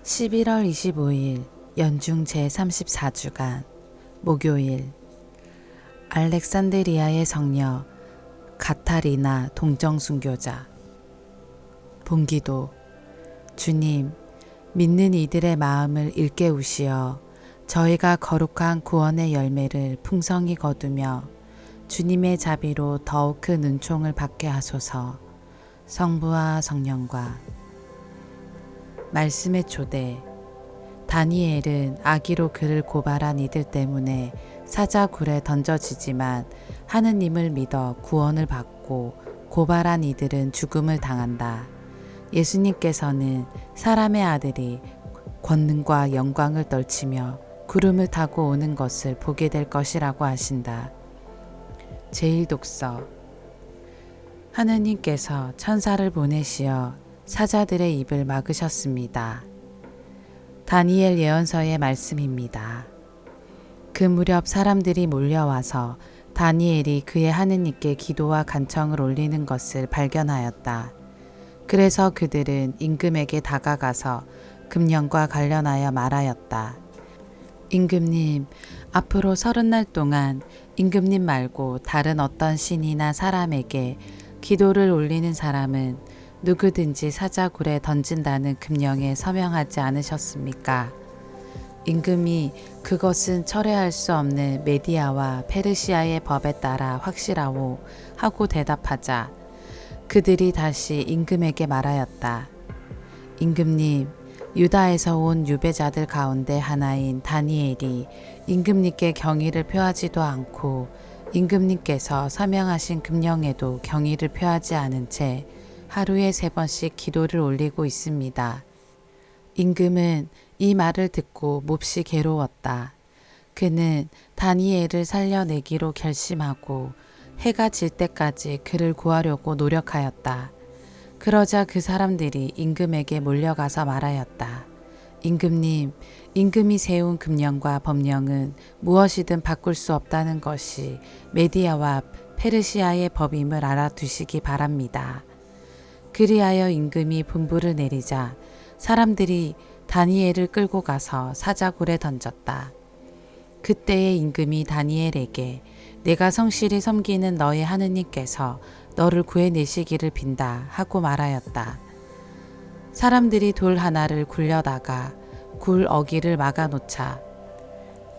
11월 25일 연중 제34주간 목요일 알렉산드리아의 성녀 가타리나 동정순교자. 본기도. 주님, 믿는 이들의 마음을 일깨우시어 저희가 거룩한 구원의 열매를 풍성히 거두며 주님의 자비로 더욱 큰 은총을 받게 하소서. 성부와 성령과. 말씀의 초대. 다니엘은 아기로 그를 고발한 이들 때문에 사자굴에 던져지지만 하느님을 믿어 구원을 받고 고발한 이들은 죽음을 당한다. 예수님께서는 사람의 아들이 권능과 영광을 떨치며 구름을 타고 오는 것을 보게 될 것이라고 하신다. 제1독서. 하느님께서 천사를 보내시어 사자들의 입을 막으셨습니다. 다니엘 예언서의 말씀입니다. 그 무렵 사람들이 몰려와서 다니엘이 그의 하느님께 기도와 간청을 올리는 것을 발견하였다. 그래서 그들은 임금에게 다가가서 금령과 관련하여 말하였다. 임금님, 앞으로 30날 동안 임금님 말고 다른 어떤 신이나 사람에게 기도를 올리는 사람은 누구든지 사자굴에 던진다는 금령에 서명하지 않으셨습니까? 임금이 그것은 철회할 수 없는 메디아와 페르시아의 법에 따라 확실하오 하고 대답하자 그들이 다시 임금에게 말하였다. 임금님, 유다에서 온 유배자들 가운데 하나인 다니엘이 임금님께 경의를 표하지도 않고 임금님께서 서명하신 금령에도 경의를 표하지 않은 채 하루에 3번씩 기도를 올리고 있습니다. 임금은 이 말을 듣고 몹시 괴로웠다. 그는 다니엘을 살려내기로 결심하고 해가 질 때까지 그를 구하려고 노력하였다. 그러자 그 사람들이 임금에게 몰려가서 말하였다. 임금님, 임금이 세운 금령과 법령은 무엇이든 바꿀 수 없다는 것이 메디아와 페르시아의 법임을 알아두시기 바랍니다. 그리하여 임금이 분부를 내리자 사람들이 다니엘을 끌고 가서 사자굴에 던졌다. 그때의 임금이 다니엘에게 내가 성실히 섬기는 너의 하느님께서 너를 구해내시기를 빈다 하고 말하였다. 사람들이 돌 하나를 굴려다가 굴 어기를 막아놓자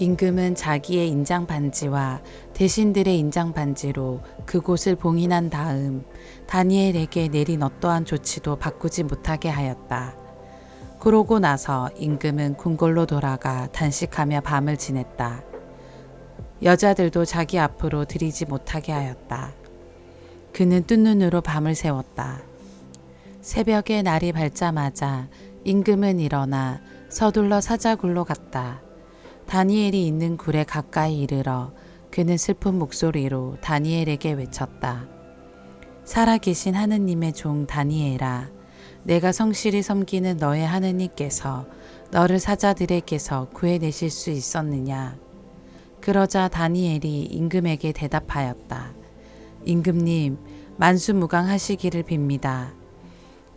임금은 자기의 인장 반지와 대신들의 인장 반지로 그곳을 봉인한 다음 다니엘에게 내린 어떠한 조치도 바꾸지 못하게 하였다. 그러고 나서 임금은 궁궐로 돌아가 단식하며 밤을 지냈다. 여자들도 자기 앞으로 들이지 못하게 하였다. 그는 뜬 눈으로 밤을 새웠다. 새벽에 날이 밝자마자 임금은 일어나 서둘러 사자굴로 갔다. 다니엘이 있는 굴에 가까이 이르러 그는 슬픈 목소리로 다니엘에게 외쳤다. 살아계신 하느님의 종 다니엘아, 내가 성실히 섬기는 너의 하느님께서 너를 사자들에게서 구해내실 수 있었느냐? 그러자 다니엘이 임금에게 대답하였다. 임금님, 만수무강하시기를 빕니다.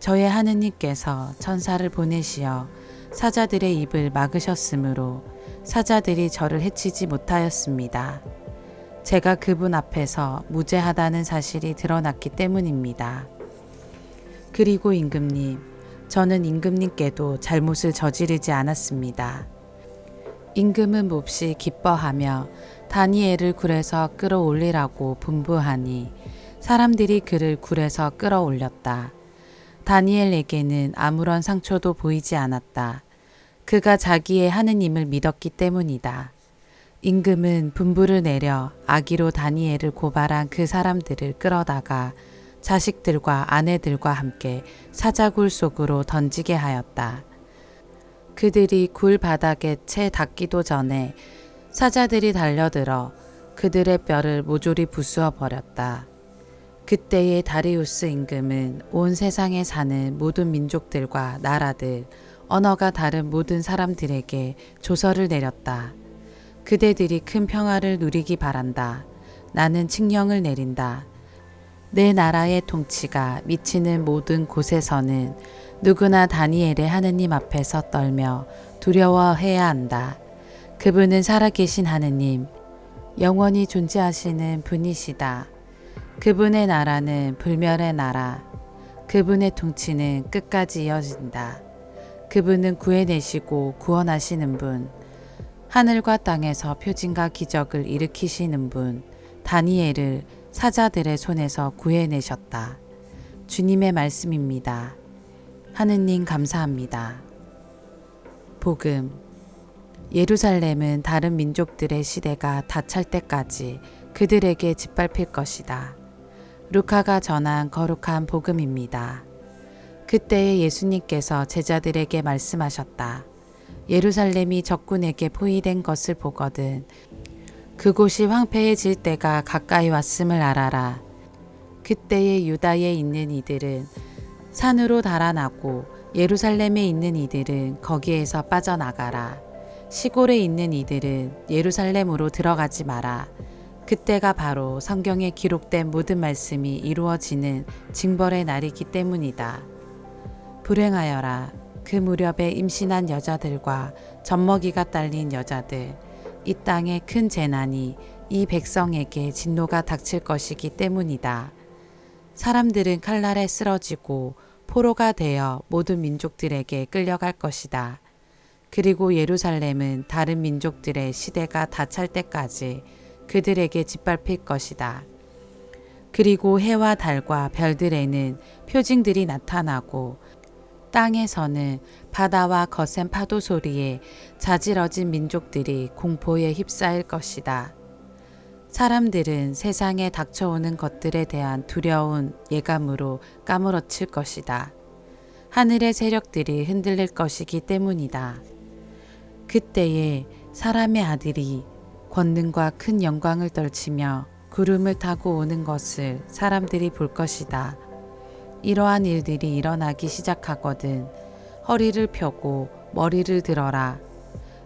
저의 하느님께서 천사를 보내시어 사자들의 입을 막으셨으므로 사자들이 저를 해치지 못하였습니다. 제가 그분 앞에서 무죄하다는 사실이 드러났기 때문입니다. 그리고 임금님, 저는 임금님께도 잘못을 저지르지 않았습니다. 임금은 몹시 기뻐하며 다니엘을 굴에서 끌어올리라고 분부하니 사람들이 그를 굴에서 끌어올렸다. 다니엘에게는 아무런 상처도 보이지 않았다. 그가 자기의 하느님을 믿었기 때문이다. 임금은 분부를 내려 아기로 다니엘을 고발한 그 사람들을 끌어다가 자식들과 아내들과 함께 사자굴 속으로 던지게 하였다. 그들이 굴 바닥에 채 닿기도 전에 사자들이 달려들어 그들의 뼈를 모조리 부수어 버렸다. 그때의 다리우스 임금은 온 세상에 사는 모든 민족들과 나라들, 언어가 다른 모든 사람들에게 조서를 내렸다. 그대들이 큰 평화를 누리기 바란다. 나는 칙령을 내린다. 내 나라의 통치가 미치는 모든 곳에서는 누구나 다니엘의 하느님 앞에서 떨며 두려워해야 한다. 그분은 살아계신 하느님, 영원히 존재하시는 분이시다. 그분의 나라는 불멸의 나라, 그분의 통치는 끝까지 이어진다. 그분은 구해내시고 구원하시는 분, 하늘과 땅에서 표징과 기적을 일으키시는 분, 다니엘을 사자들의 손에서 구해내셨다. 주님의 말씀입니다. 하느님 감사합니다. 복음. 예루살렘은 다른 민족들의 시대가 다 찰 때까지 그들에게 짓밟힐 것이다. 루카가 전한 거룩한 복음입니다. 그때에 예수님께서 제자들에게 말씀하셨다. 예루살렘이 적군에게 포위된 것을 보거든 그곳이 황폐해질 때가 가까이 왔음을 알아라. 그때에 유다에 있는 이들은 산으로 달아나고 예루살렘에 있는 이들은 거기에서 빠져나가라. 시골에 있는 이들은 예루살렘으로 들어가지 마라. 그때가 바로 성경에 기록된 모든 말씀이 이루어지는 징벌의 날이기 때문이다. 불행하여라. 그 무렵에 임신한 여자들과 젖먹이가 딸린 여자들, 이 땅에 큰 재난이 이 백성에게 진노가 닥칠 것이기 때문이다. 사람들은 칼날에 쓰러지고 포로가 되어 모든 민족들에게 끌려갈 것이다. 그리고 예루살렘은 다른 민족들의 시대가 다 찰 때까지 그들에게 짓밟힐 것이다. 그리고 해와 달과 별들에는 표징들이 나타나고 땅에서는 바다와 거센 파도 소리에 자지러진 민족들이 공포에 휩싸일 것이다. 사람들은 세상에 닥쳐오는 것들에 대한 두려운 예감으로 까무러칠 것이다. 하늘의 세력들이 흔들릴 것이기 때문이다. 그때에 사람의 아들이 권능과 큰 영광을 떨치며 구름을 타고 오는 것을 사람들이 볼 것이다. 이러한 일들이 일어나기 시작하거든 허리를 펴고 머리를 들어라.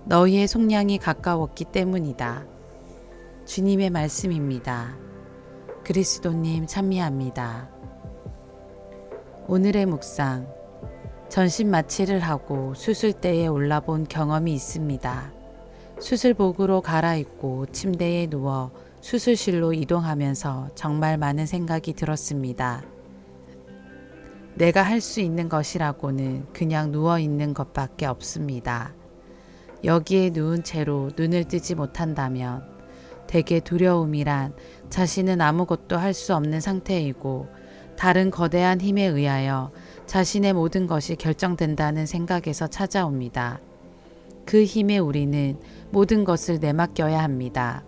너희의 속량이 가까웠기 때문이다. 주님의 말씀입니다. 그리스도님 찬미합니다. 오늘의 묵상. 전신 마취를 하고 수술대에 올라본 경험이 있습니다. 수술복으로 갈아입고 침대에 누워 수술실로 이동하면서 정말 많은 생각이 들었습니다. 내가 할 수 있는 것이라고는 그냥 누워 있는 것밖에 없습니다. 여기에 누운 채로 눈을 뜨지 못한다면 대개 두려움이란 자신은 아무것도 할 수 없는 상태이고 다른 거대한 힘에 의하여 자신의 모든 것이 결정된다는 생각에서 찾아옵니다. 그 힘에 우리는 모든 것을 내맡겨야 합니다.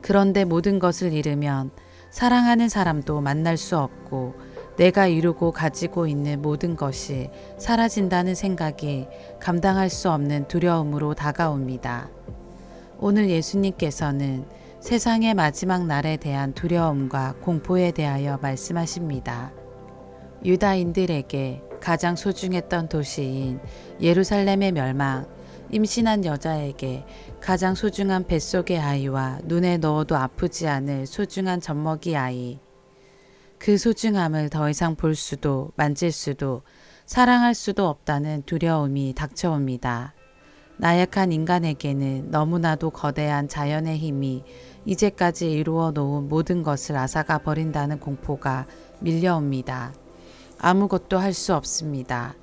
그런데 모든 것을 잃으면 사랑하는 사람도 만날 수 없고 내가 이루고 가지고 있는 모든 것이 사라진다는 생각이 감당할 수 없는 두려움으로 다가옵니다. 오늘 예수님께서는 세상의 마지막 날에 대한 두려움과 공포에 대하여 말씀하십니다. 유다인들에게 가장 소중했던 도시인 예루살렘의 멸망, 임신한 여자에게 가장 소중한 뱃속의 아이와 눈에 넣어도 아프지 않을 소중한 젖먹이 아이, 그 소중함을 더 이상 볼 수도 만질 수도 사랑할 수도 없다는 두려움이 닥쳐옵니다. 나약한 인간에게는 너무나도 거대한 자연의 힘이 이제까지 이루어 놓은 모든 것을 앗아가 버린다는 공포가 밀려옵니다. 아무것도 할 수 없습니다.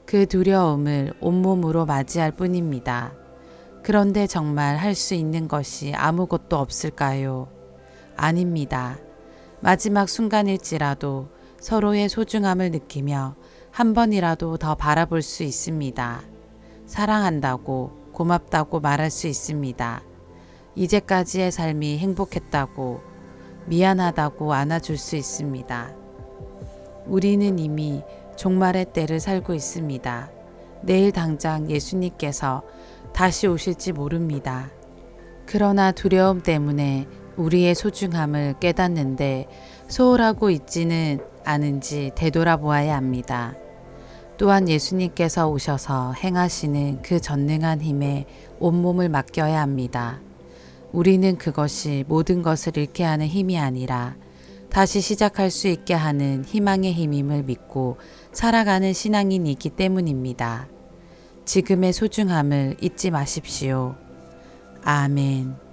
그 두려움을 온몸으로 맞이할 뿐입니다. 그런데 정말 할 수 있는 것이 아무것도 없을까요? 아닙니다. 마지막 순간일지라도 서로의 소중함을 느끼며 한 번이라도 더 바라볼 수 있습니다. 사랑한다고 고맙다고 말할 수 있습니다. 이제까지의 삶이 행복했다고 미안하다고 안아줄 수 있습니다. 우리는 이미 종말의 때를 살고 있습니다. 내일 당장 예수님께서 다시 오실지 모릅니다. 그러나 두려움 때문에 우리의 소중함을 깨닫는데 소홀하고 있지는 않은지 되돌아보아야 합니다. 또한 예수님께서 오셔서 행하시는 그 전능한 힘에 온몸을 맡겨야 합니다. 우리는 그것이 모든 것을 잃게 하는 힘이 아니라 다시 시작할 수 있게 하는 희망의 힘임을 믿고 살아가는 신앙인이기 때문입니다. 지금의 소중함을 잊지 마십시오. 아멘.